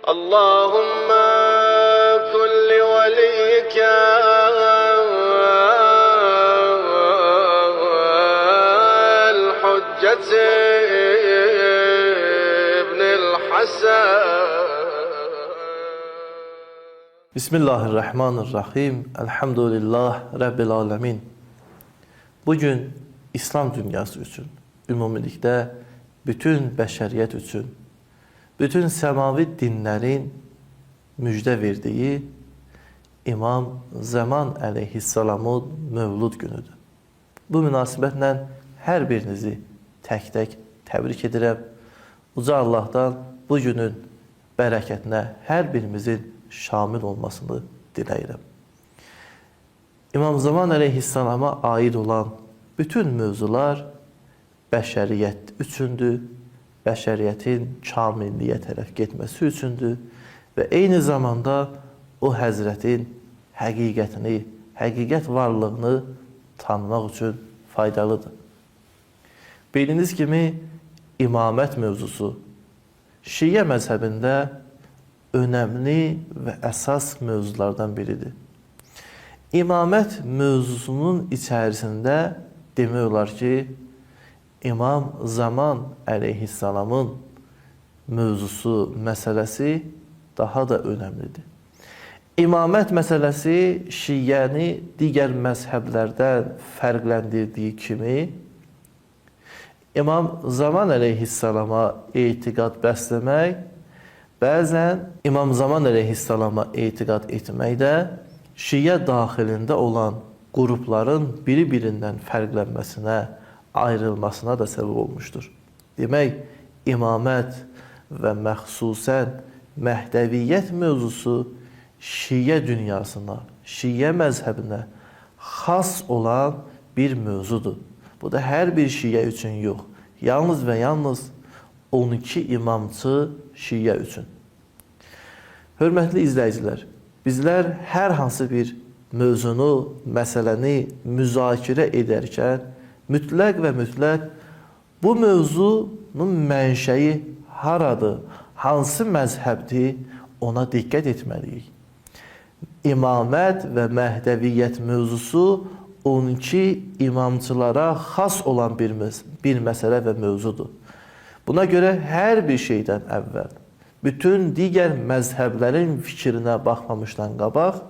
اللهم كل وليك الحجة ابن الحسن. Bismillahirrahmanirrahim. Elhamdülillah Rabbil alemin. Bugün İslam dünyası üçün, ümumilikdə bütün bəşəriyyət üçün, bütün səmavi dinlərin müjdə verdiyi İmam Zaman əleyhissalamın mövlud günüdür. Bu münasibətlə hər birinizi tək-tək təbrik edirəm. Uca Allahdan bu günün bərəkətinə hər birimizin şamil olmasını diləyirəm. İmam Zaman əleyhissalama aid olan bütün mövzular bəşəriyyət üçündür, bəşəriyyətin kamilliyə tərəf getməsi üçündür və eyni zamanda o həzrətin həqiqətini, həqiqət varlığını tanımaq üçün faydalıdır. Bildiyiniz kimi imamət mövzusu Şiə məzhəbində önəmli və əsas mövzulardan biridir. İmamət mövzusunun içərisində demək olar ki, İmam Zaman əleyhissalamın mövzusu, məsələsi daha da önəmlidir. İmamət məsələsi Şiəni digər məzhəblərdən fərqləndirdiyi kimi, İmam Zaman əleyhissalama etiqad bəsləmək, bəzən İmam Zaman əleyhissalama etiqad etmək də Şiə daxilində olan qrupların biri-birindən fərqlənməsinə, ayrılmasına da səbəb olmuşdur. Demək, imamət və məxsusən Məhdəviyyət mövzusu Şiə dünyasına, Şiə məzhəbinə xas olan bir mövzudur. Bu da hər bir Şiə üçün yox, yalnız və yalnız 12 imamçı Şiə üçün. Hörmətli izləyicilər, bizlər hər hansı bir mövzunu, məsələni müzakirə edərkən mütləq və mütləq bu mövzunun mənşəyi haradır, hansı məzhəbdir, ona diqqət etməliyik. İmamət və Məhdəviyyət mövzusu 12 imamçılara xas olan bir məsələ və mövzudur. Buna görə hər bir şeydən əvvəl, bütün digər məzhəblərin fikrinə baxmamışdan qabaq,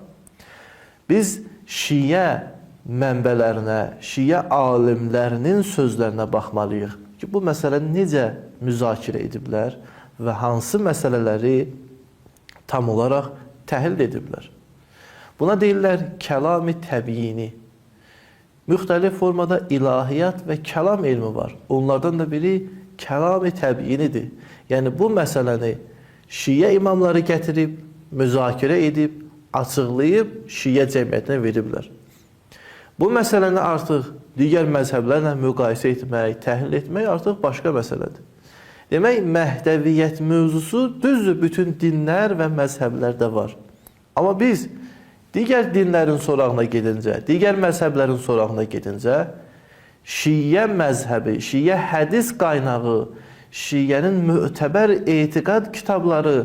biz Şiə mənbələrinə, Şiə alimlərinin sözlərinə baxmalıyıq ki, bu məsələni necə müzakirə ediblər və hansı məsələləri tam olaraq təhlil ediblər. Buna deyirlər kəlam-ı təbiini. Müxtəlif formada ilahiyyat və kəlam elmi var. Onlardan da biri kəlam-ı təbiinidir. Yəni, bu məsələni Şiə imamları gətirib, müzakirə edib, açıqlayıb Şiə cəmiyyətinə veriblər. Bu məsələni artıq digər məzhəblərlə müqayisə etmək, təhlil etmək artıq başqa məsələdir. Demək, Məhdəviyyət mövzusu düzdür, bütün dinlər və məzhəblərdə var. Amma biz digər dinlərin sorağına gedincə, digər məzhəblərin sorağına gedincə, Şiə məzhəbi, Şiə hədis qaynağı, Şiənin mötəbər etiqad kitabları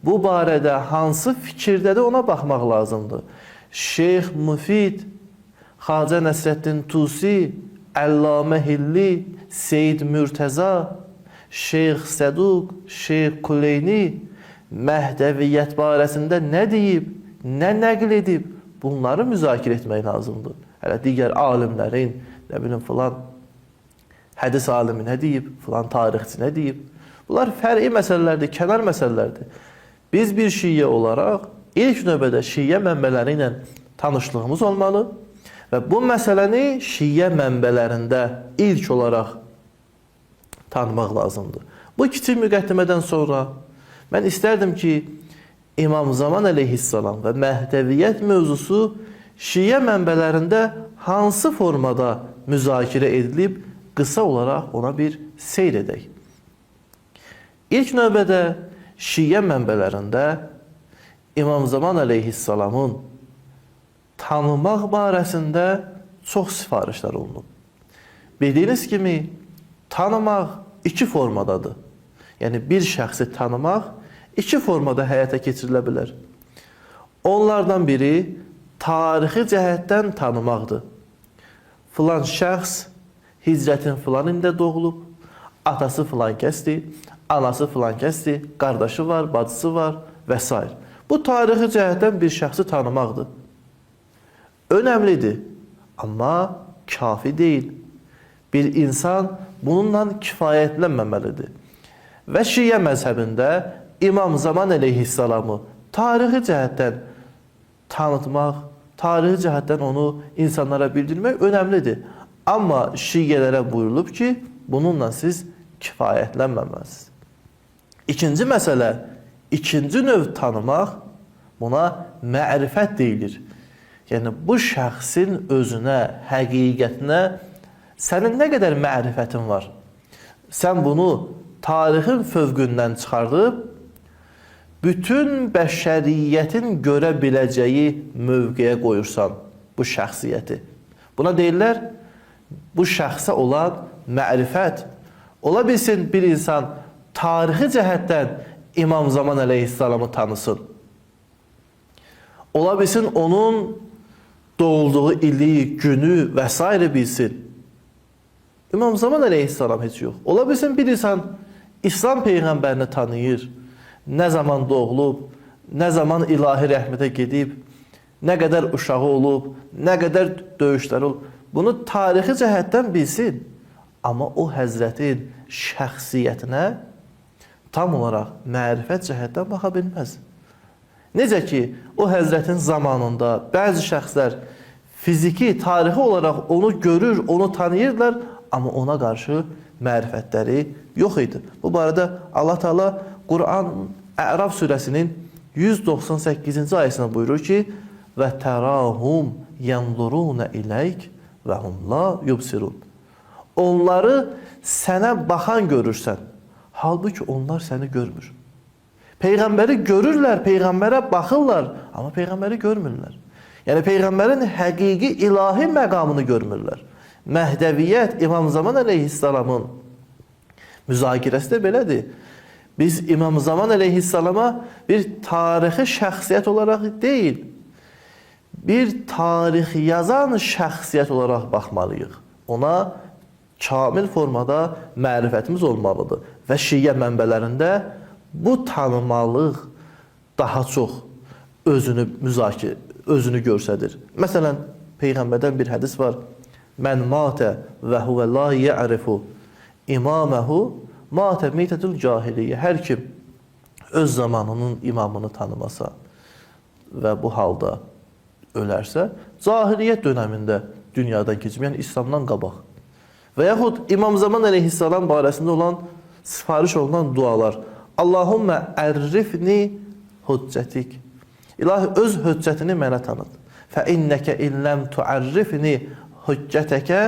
bu barədə hansı fikirdədir, ona baxmaq lazımdır. Şeyx Müfid, Xacə Nəsrəddin Tusi, Əllamə Hilli, Seyyid Mürtəza, Şeyx Səduq, Şeyx Kuleyni Məhdəviyyət barəsində nə deyib, nə nəql edib, bunları müzakirə etmək lazımdır. Hələ digər alimlərin, nə bilim, filan hədis alimi nə deyib, filan tarixçi nə deyib. Bunlar fər'i məsələlərdir, kənar məsələlərdir. Biz bir Şiə olaraq ilk növbədə Şiə mənbələri ilə tanışlığımız olmalı və bu məsələni Şiə mənbələrində ilk olaraq tanımaq lazımdır. Bu kiçik müqəddimədən sonra mən istərdim ki, İmam Zaman əleyhissalam və Məhdəviyyət mövzusu Şiə mənbələrində hansı formada müzakirə edilib, qısa olaraq ona bir seyr edək. İlk növbədə Şiə mənbələrində İmam Zaman əleyhissalamın tanımaq barəsində çox sifarişlər olunub. Bildiyiniz kimi, tanımaq iki formadadır. Yəni, bir şəxsi tanımaq iki formada həyata keçirilə bilər. Onlardan biri tarixi cəhətdən tanımaqdır. Filan şəxs hicrətin filan ildə doğulub, atası filan kəsdir, anası filan kəsdir, qardaşı var, bacısı var və s. Bu tarixi cəhətdən bir şəxsi tanımaqdır. Önəmlidir, amma kafi deyil. Bir insan bununla kifayətlənməməlidir. Və Şiə məzhəbində İmam Zaman əleyhissalamı tarixi cəhətdən tanıtmaq, tarixi cəhətdən onu insanlara bildirmək önəmlidir. Amma Şiələrə buyurulub ki, bununla siz kifayətlənməməlisiniz. İkinci məsələ, ikinci növ tanımaq, buna mərifət deyilir. Yəni, bu şəxsin özünə, həqiqətinə sənin nə qədər mərifətin var? Sən bunu tarixin fövqündən çıxardıb, bütün bəşəriyyətin görə biləcəyi mövqeyə qoyursan bu şəxsiyyəti. Buna deyirlər, bu şəxsə olan mərifət. Ola bilsin bir insan tarixi cəhətdən İmam Zaman əleyhissalamı tanısın. Ola bilsin onun doğulduğu ili, günü və s. bilsin. İmam Zaman əleyhissalam heç yox. Ola bilsin bir insan İslam Peyğəmbərini tanıyır. Nə zaman doğulub, nə zaman ilahi rəhmətə gedib, nə qədər uşağı olub, nə qədər döyüşləri olub. Bunu tarixi cəhətdən bilsin. Amma o həzrətin şəxsiyyətinə tam olaraq mərifət cəhətdən baxa bilməz. Necə ki, o həzrətin zamanında bəzi şəxslər fiziki, tarixi olaraq onu görür, onu tanıyırlar, amma ona qarşı mərifətləri yox idi. Bu barədə Allah Teala Quran Əraf surəsinin 198-ci ayəsində buyurur ki, və tərahum yanzuruna iləyk və hum la yubsirun. Onları sənə baxan görürsən, halbuki onlar səni görmür. Peyğəmbəri görürlər, Peyğəmbərə baxırlar, amma Peyğəmbəri görmürlər. Yəni, Peyğəmbərin həqiqi ilahi məqamını görmürlər. Məhdəviyyət İmam Zaman əleyhissalamın müzakirəsi də belədir. Biz İmam Zaman əleyhissalama bir tarixi şəxsiyyət olaraq deyil, bir tarix yazan şəxsiyyət olaraq baxmalıyıq. Ona kamil formada mərifətimiz olmalıdır. Və Şiə mənbələrində bu tanımalıq daha çox özünü göstərir. Məsələn, Peyğəmbərdən bir hədis var. Mən matə və huvə la yə'rifu imaməhu matə meytətül cahiliyyə. Hər kim öz zamanının imamını tanımasa və bu halda ölərsə, cahiliyyət dönəmində dünyadan keçməyən İslamdan qabaq. Və yaxud İmam Zaman əleyhissalam barəsində olan sifariş olunan dualar. Allahümmə ərrifni hüccətik. İlahi, öz hüccətini mənə tanıt. Fə innəkə illəm tuərrifni hüccətəkə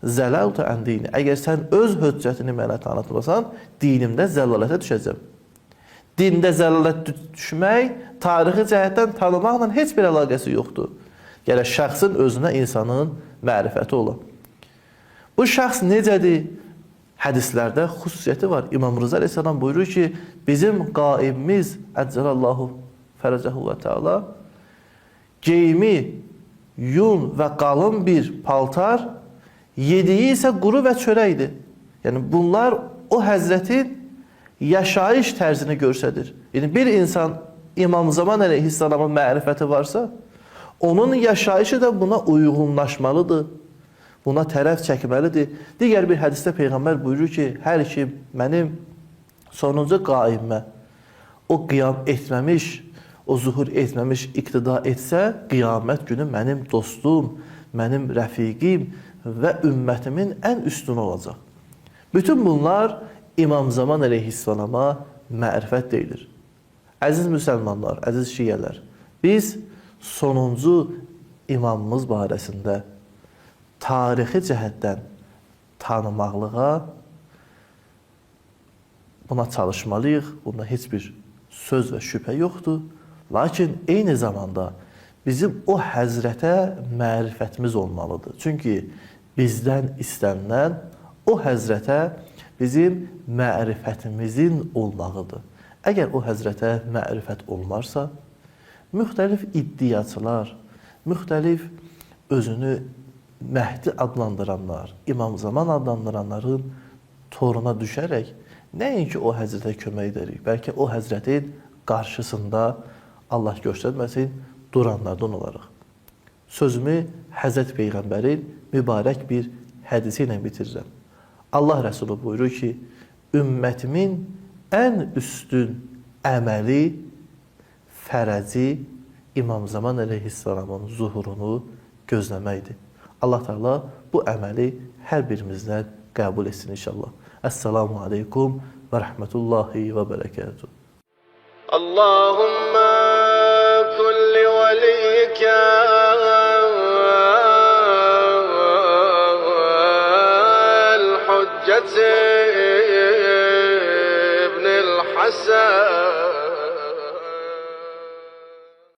zəlaltu ən dini. Əgər sən öz hüccətini mənə tanıtmasan, dinimdə zəlalətə düşəcəm. Dində zəlalət düşmək, tarixi cəhətdən tanımaqla heç bir əlaqəsi yoxdur. Gərək şəxsin özünə insanın mərifəti ola. Bu şəxs necədir? Hədislərdə xüsusiyyəti var. İmam Rıza əleyhissalam buyurur ki, bizim qaibimiz Əccəlallahu fərəcəhu və Teala geyimi yun və qalın bir paltar, yediyi isə quru və çörəkdir. Yəni, bunlar o həzrətin yaşayış tərzini göstərir. Yəni, bir insan İmam Zaman əleyhissalamın mərifəti varsa, onun yaşayışı da buna uyğunlaşmalıdır. Buna tərəf çəkməlidir. Digər bir hədisdə Peyğəmbər buyurur ki, hər kim mənim sonuncu qaimə o qiyam etməmiş, o zuhur etməmiş iqtida etsə, qiyamət günü mənim dostum, mənim rəfiqim və ümmətimin ən üstün olacaq. Bütün bunlar İmam Zaman əleyhissalama mərifət deyilir. Əziz müsəlmanlar, əziz şiələr, biz sonuncu imamımız barəsində tarixi cəhətdən tanımaqlığa buna çalışmalıyıq. Bunda heç bir söz və şübhə yoxdur. Lakin eyni zamanda bizim o həzrətə mərifətimiz olmalıdır. Çünki bizdən istənilən o həzrətə bizim mərifətimizin olmağıdır. Əgər o həzrətə mərifət olmarsa, müxtəlif iddiaçılar, müxtəlif özünü Məhdi adlandıranlar, İmam Zaman adlandıranların toruna düşərək nəinki o həzrətə kömək edirik, bəlkə o həzrətin qarşısında Allah göstərməsin duranlardan olarıq. Sözümü Həzrət Peyğəmbərin mübarək bir hədisi ilə bitirirəm. Allah Rəsulü buyurur ki, ümmətimin ən üstün əməli, fərəzi İmam Zaman əleyhissalamın zuhurunu gözləməkdir. Allah Teala bu əməli hər birimizdən qəbul etsin inşallah. Əssalamu aleykum və rəhmətullahi və bərəkətuhu. اللهم كن لوليك